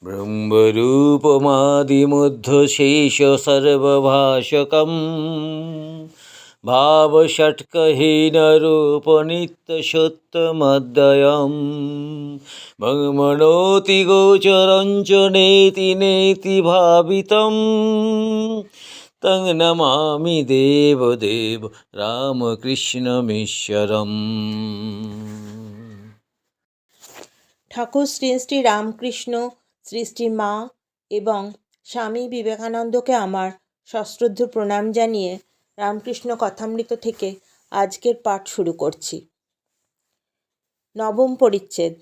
ब्रह्मरूपमादिमुद्धशेषसर्वभाषकं भावषट्कहीनरूपनित्यसत्यमद्वयं ममनोति गोचरं च नेति नेति भावितं तं नमामि देवदेव रामकृष्णमीश्वरम्। ঠাকুর শ্রী শ্রী রামকৃষ্ণ, শ্রী শ্রী মা এবং স্বামী বিবেকানন্দকে আমার সশ্রদ্ধ প্রণাম জানিয়ে রামকৃষ্ণ কথামৃত থেকে আজকের পাঠ শুরু করছি। নবম পরিচ্ছেদ।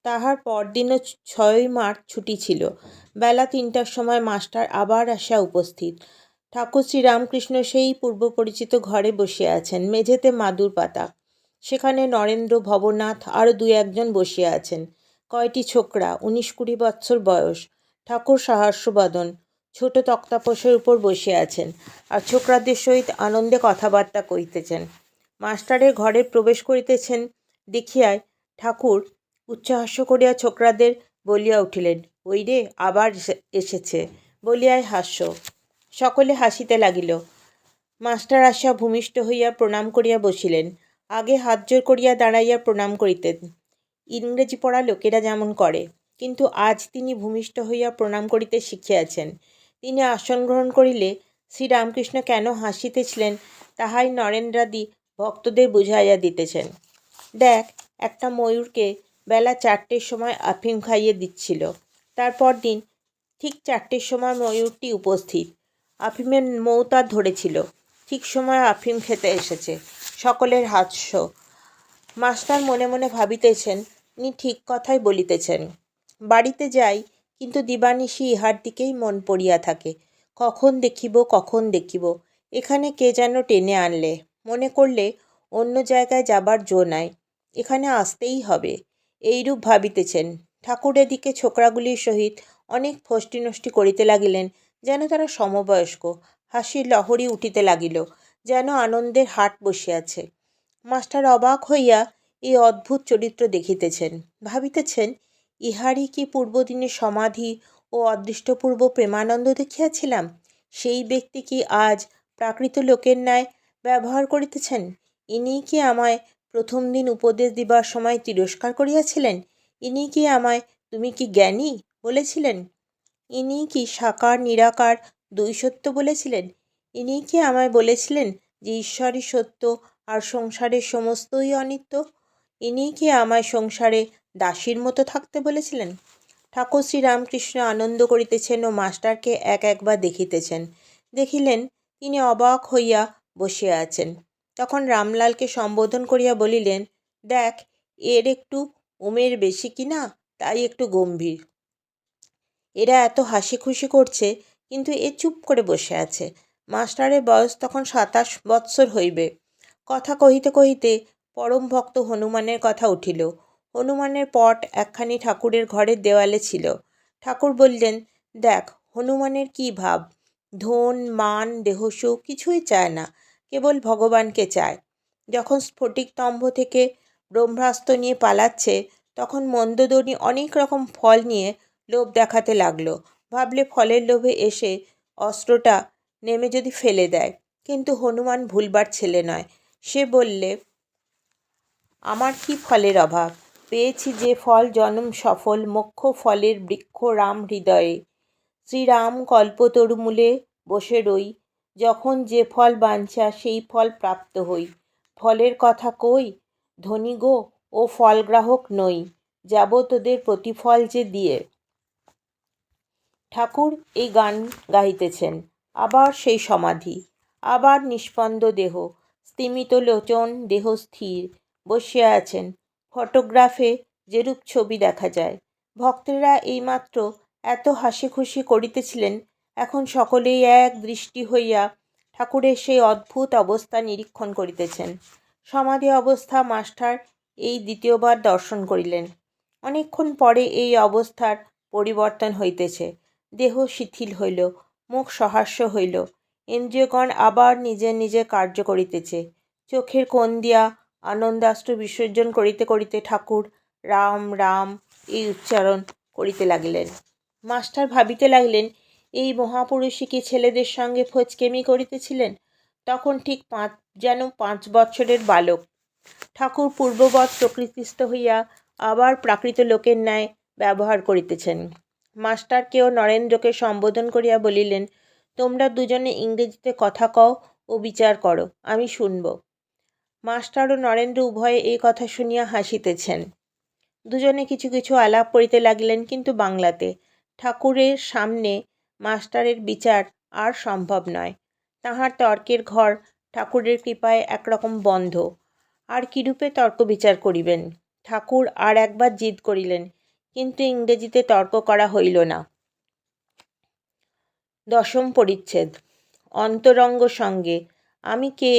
তাহার পরদিনও 6ই মার্চ ছুটি ছিল। বেলা 3টার সময় মাস্টার আবার আসা উপস্থিত। ঠাকুর শ্রীরামকৃষ্ণ সেই পূর্ব পরিচিত ঘরে বসে আছেন। মেঝেতে মাদুর পাতা। সেখানে নরেন্দ্র, ভবনাথ আরও 2-1 জন বসিয়া আছেন। কয়টি ছোকরা, 19-20 বৎসর বয়স। ঠাকুর সহাস্যবদন, ছোট তক্তাপোষের উপর বসে আছেন আর ছোকরাদের সহিত আনন্দে কথাবার্তা কহিতেছেন। মাস্টারের ঘরে প্রবেশ করিতেছেন দেখিয়াই ঠাকুর উচ্চহাস্য করিয়া ছোকরাদের বলিয়া উঠিলেন, ওই রে আবার এসেছে বলিয়াই হাস্য। সকলে হাসিতে লাগিল। মাস্টার আসিয়া ভূমিষ্ঠ হইয়া প্রণাম করিয়া বসিলেন। আগে হাত জোর করিয়া দাঁড়াইয়া প্রণাম করিতেন, ইংরেজি পড়া লোকেরা যেমন করে, কিন্তু আজ তিনি ভূমিষ্ঠ হইয়া প্রণাম করিতে শিখিয়াছেন। তিনি আসন গ্রহণ করিলে শ্রীরামকৃষ্ণ কেন হাসিতেছিলেন তাহাই নরেন্দ্রাদি ভক্তদের বুঝাইয়া দিতেছেন। দেখ, একটা ময়ূরকে বেলা 4টের সময় আফিম খাইয়ে দিচ্ছিল। তারপর দিন ঠিক 4টের সময় ময়ূরটি উপস্থিত। আফিমের মৌতার ধরেছিল, ঠিক সময় আফিম খেতে এসেছে। সকলের হাস্য। মাস্টার মনে মনে ভাবিতেছেন, ইনি ঠিক কথাই বলিতেছেন। বাড়িতে যাই, কিন্তু দিবানিশি ইহার দিকেই মন পড়িয়া থাকে। কখন দেখিব কখন দেখিব, এখানে কে যেন টেনে আনলে। মনে করলে অন্য জায়গায় যাবার জো নাই, এখানে আসতেই হবে। এইরূপ ভাবিতেছেন। ঠাকুর এদিকে ছোকরাগুলির সহিত অনেক ফষ্টি নষ্টি করিতে লাগিলেন, যেন তারা সমবয়স্ক। হাসির লহরী উঠিতে লাগিল, যেন আনন্দের হাট বসিয়াছে। মাস্টার অবাক হইয়া এই অদ্ভুত চরিত্র দেখিতেছেন। ভাবিতেছেন, ইহারই কি পূর্বদিনে সমাধি ও অদৃষ্টপূর্ব প্রেমানন্দ দেখিয়াছিলাম? সেই ব্যক্তি কি আজ প্রাকৃত লোকের ন্যায় ব্যবহার করিতেছেন? ইনিই কি আমায় প্রথম দিন উপদেশ দিবার সময় তিরস্কার করিয়াছিলেন? ইনিই কি আমায় তুমি কি জ্ঞানী বলেছিলেন? ইনিই কি সাকার নিরাকার দুই সত্য বলেছিলেন? ইনিই কি আমায় বলেছিলেন যে ঈশ্বরই সত্য আর সংসারের সমস্তই অনিত্য? ইনিই কি আমায় সংসারে দাসীর মতো থাকতে বলেছিলেন? ঠাকুর শ্রীরামকৃষ্ণ আনন্দ করিতেছেন ও মাস্টারকে একবার দেখিতেছেন। দেখিলেন তিনি অবাক হইয়া বসিয়া আছেন। তখন রামলালকে সম্বোধন করিয়া বলিলেন, দেখ, এর একটু উমের বেশি কি না, তাই একটু গম্ভীর। এরা এত হাসি খুশি করছে, কিন্তু এ চুপ করে বসে আছে। মাস্টারের বয়স তখন 27 বৎসর হইবে। কথা কহিতে কহিতে পরম ভক্ত হনুমানের কথা উঠিল। হনুমানের পট একখানি ঠাকুরের ঘরের দেওয়ালে ছিল। ঠাকুর বললেন, দেখ, হনুমানের কি ভাব। ধন মান দেহসুখ কিছুই চায় না, কেবল ভগবানকে চায়। যখন স্ফটিকস্তম্ভ থেকে ব্রহ্মাস্ত্র নিয়ে পালাচ্ছে, তখন মন্দোদরি অনেক রকম ফল নিয়ে লোভ দেখাতে লাগলো। ভাবলে ফলের লোভে এসে অস্ত্রটা নেমে যদি ফেলে দেয়। কিন্তু হনুমান ভুলবার ছেলে নয়। সে বললে, আমার কি ফলের অভাব? পেয়েছি যে ফল জনম সফল, মোক্ষ ফলের বৃক্ষ রাম হৃদয়ে। শ্রীরাম কল্পতরুমূলে বসে রই, যখন যে ফল বাঞ্ছা সেই ফল প্রাপ্ত হই। ফলের কথা কই, ধনী গো, ও ফলগ্রাহক নই, যাব তোদের প্রতিফল যে দিয়ে। ঠাকুর এই গান গাহিতেছেন। আবার সেই সমাধি, আবার নিস্পন্দ দেহ, স্তিমিত লোচন, দেহ স্থির, বসিয়া আছেন। ফটোগ্রাফে যেরূপ ছবি দেখা যায়। ভক্তেরা এইমাত্র এত হাসি খুশি করিতেছিলেন, এখন সকলেই এক দৃষ্টি হইয়া ঠাকুরের সেই অদ্ভুত অবস্থা নিরীক্ষণ করিতেছেন। সমাধি অবস্থা মাস্টার এই দ্বিতীয়বার দর্শন করিলেন। অনেকক্ষণ পরে এই অবস্থার পরিবর্তন হইতেছে। দেহ শিথিল হইল, মুখ সহাস্য হইল, ইন্দ্রিয়গণ আবার নিজের নিজের কার্য করিতেছে। চোখের কোণ দিয়া আনন্দাশ্রু বিসর্জন করিতে করিতে ঠাকুর রাম রাম এই উচ্চারণ করিতে লাগিলেন। মাস্টার ভাবিতে লাগলেন, এই মহাপুরুষই কি ছেলেদের সঙ্গে ফচকেমি করিতেছিলেন? তখন ঠিক যেন 5 বৎসরের বালক। ঠাকুর পূর্ববৎ প্রকৃতিস্থ হইয়া আবার প্রাকৃত লোকের ন্যায় ব্যবহার করিতেছেন। মাস্টারকেও নরেন্দ্রকে সম্বোধন করিয়া বলিলেন, তোমরা দুজনে ইংরেজিতে কথা কও ও বিচার করো, আমি শুনব। মাস্টার ও নরেন্দ্র উভয়ে এই কথা শুনিয়া হাসিতেছেন। দুজনে কিছু কিছু আলাপ করিতে লাগিলেন, কিন্তু বাংলাতে। ঠাকুরের সামনে মাস্টারের বিচার আর সম্ভব নয়। তাহার তর্কের ঘর ঠাকুরের কৃপায় একরকম বন্ধ। আর কিরূপে তর্ক বিচার করিবেন? ঠাকুর আর একবার জিদ করিলেন, কিন্তু ইংরেজিতে তর্ক করা হইল না। 10ম পরিচ্ছেদ। অন্তরঙ্গ সঙ্গে। আমি কে?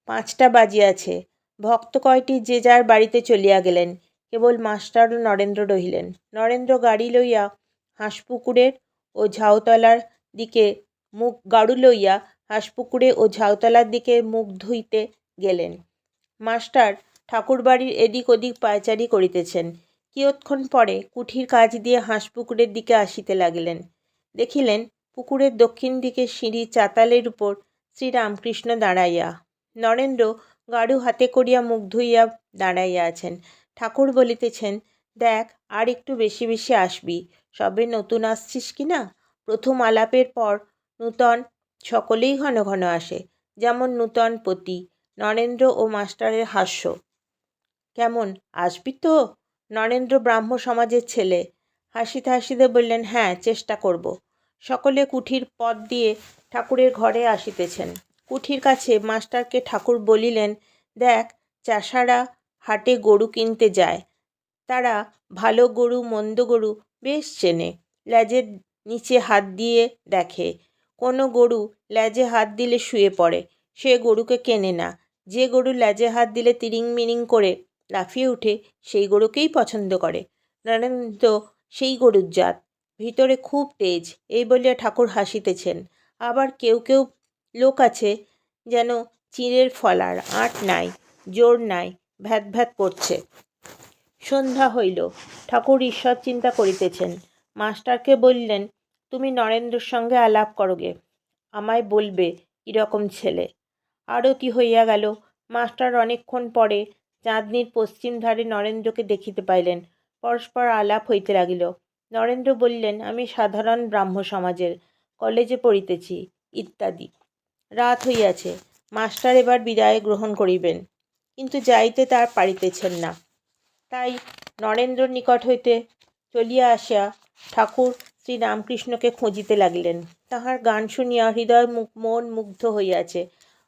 5টা বাজিয়াছে। ভক্ত কয়টি যে যার বাড়িতে চলিয়া গেলেন। কেবল মাস্টার ও নরেন্দ্র রহিলেন। নরেন্দ্র গাড়ি লইয়া হাঁসপুকুরের ও ঝাউতলার দিকে হাঁসপুকুরে ও ঝাউতলার দিকে মুখ ধুইতে গেলেন। মাস্টার ঠাকুরবাড়ির এদিক ওদিক পায়চারি করিতেছেন। কিয়ৎক্ষণ পরে কুঠির কাজ দিয়ে হাঁসপুকুরের দিকে আসিতে লাগিলেন। দেখিলেন পুকুরের দক্ষিণ দিকে সিঁড়ি চাতালের উপর শ্রীরামকৃষ্ণ দাঁড়াইয়া। নরেন্দ্র গাড়ু হাতে করিয়া মুখ ধুইয়া দাঁড়াইয়া আছেন। ঠাকুর বলিতেছেন, দেখ, আর একটু বেশি বেশি আসবি। সবে নতুন আসছিস কি না? প্রথম আলাপের পর নূতন সকলেই ঘন ঘন আসে, যেমন নূতন পতি। নরেন্দ্র ও মাস্টারের হাস্য। কেমন, আসবি তো? নরেন্দ্র ব্রাহ্ম সমাজের ছেলে। হাসিতে হাসিতে বললেন, হ্যাঁ, চেষ্টা করব। সকলে কুঠির পথ দিয়ে ঠাকুরের ঘরে আসিতেছেন। কুঠির কাছে মাস্টারকে ঠাকুর বলিলেন, দেখ, চাষারা হাটে গরু কিনতে যায়। তারা ভালো গরু মন্দ গরু বেশ চেনে। লেজের নিচে হাত দিয়ে দেখে। কোনো গরু লেজে হাত দিলে শুয়ে পড়ে, সে গরুকে কেনে না। যে গরু লেজে হাত দিলে তিরিং মিরিং করে লাফিয়ে উঠে, সেই গরুকেই পছন্দ করে। নরেন্দ্র সেই গরুর জাত, ভিতরে খুব তেজ। এই বলিয়া ঠাকুর হাসিতেছেন। আবার কেউ কেউ লোক আছে যেন চিঁড়ের ফলার, আঁট নাই, জোর নাই, ভ্যাত ভ্যাত করছে। সন্ধ্যা হইল। ঠাকুর ঈশ্বর চিন্তা করিতেছেন। মাস্টারকে বললেন, তুমি নরেন্দ্রর সঙ্গে আলাপ করোগে, আমায় বলবে কীরকম ছেলে। আরতি হইয়া গেল। মাস্টার অনেকক্ষণ পরে চাঁদনির পশ্চিম ধারে নরেন্দ্রকে দেখিতে পাইলেন। পরস্পর আলাপ হইতে লাগিল। নরেন্দ্র বললেন, আমি সাধারণ ব্রাহ্ম সমাজের, কলেজে পড়িতেছি, ইত্যাদি। রাত হইয়াছে। মাস্টার এবার বিদায় গ্রহণ করিবেন, কিন্তু যাইতে তার পারিতেছেন না। তাই নরেন্দ্রর নিকট হইতে চলিয়া আসিয়া ঠাকুর শ্রীরামকৃষ্ণকে খুঁজিতে লাগিলেন। তাহার গান শুনিয়া হৃদয় মন মুগ্ধ হইয়াছে।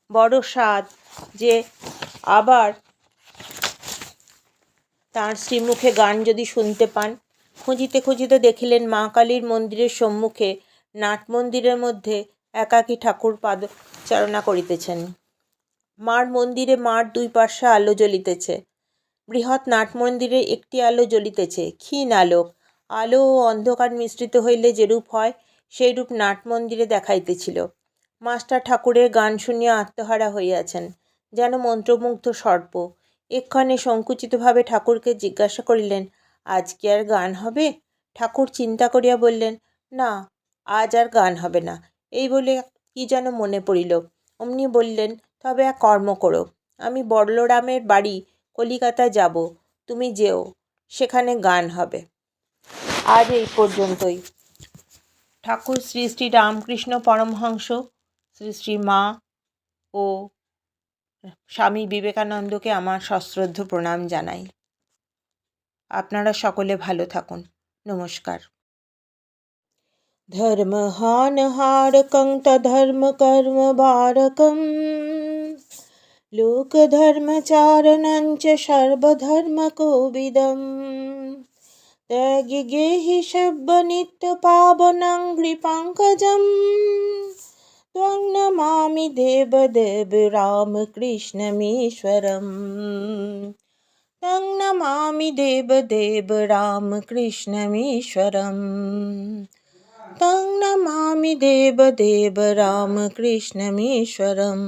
বড় সাধ যে আবার তাঁর শ্রীমুখে গান যদি শুনতে পান। খুঁজিতে খুঁজিতে দেখিলেন মা কালীর মন্দিরের সম্মুখে নাট মন্দিরের মধ্যে একাকী ঠাকুর পাদচারণা করিতেছেন। মার মন্দিরে মার দুই পার্শ্বে আলো জ্বলিতেছে। বৃহৎ নাট মন্দিরে একটি আলো জ্বলিতেছে, ক্ষীণ আলোক। আলো ও অন্ধকার মিশ্রিত হইলে যেরূপ হয়, সেইরূপ নাট মন্দিরে দেখাইতেছিল। মাস্টার ঠাকুরের গান শুনিয়া আত্মহারা হইয়াছেন, যেন মন্ত্রমুগ্ধ সর্প। এক্ষণে সংকুচিতভাবে ঠাকুরকে জিজ্ঞাসা করিলেন, আজ কি আর গান হবে? ঠাকুর চিন্তা করিয়া বললেন, না, আজ আর গান হবে না। এই বলে কি যেন মনে পড়িল। অমনি বললেন, তবে এক কর্ম করো, আমি বড়লরামের বাড়ি কলিকাতায় যাব, তুমি যেও, সেখানে গান হবে। আজ এই পর্যন্তই। ঠাকুর শ্রী শ্রী রামকৃষ্ণ পরমহংস, শ্রী শ্রী মা ও স্বামী বিবেকানন্দকে আমার সশ্রদ্ধ প্রণাম জানাই। আপনারা সকলে ভালো থাকুন। নমস্কার। ধর্মহানহারকং তধর্ম কর্ম বারকং লোকধর্মচারণঞ্চ সর্বধর্মকোবিদম ত্যাগি সব্য নিত্য পাবনং হৃপঙ্কজম ত্বং নমামি দেবদেব রামকৃষ্ণমীশ্বরম तं नमामि देवदेव रामकृष्णमीश्वरम् तं नमामि देवदेव रामकृष्णमीश्वरम्।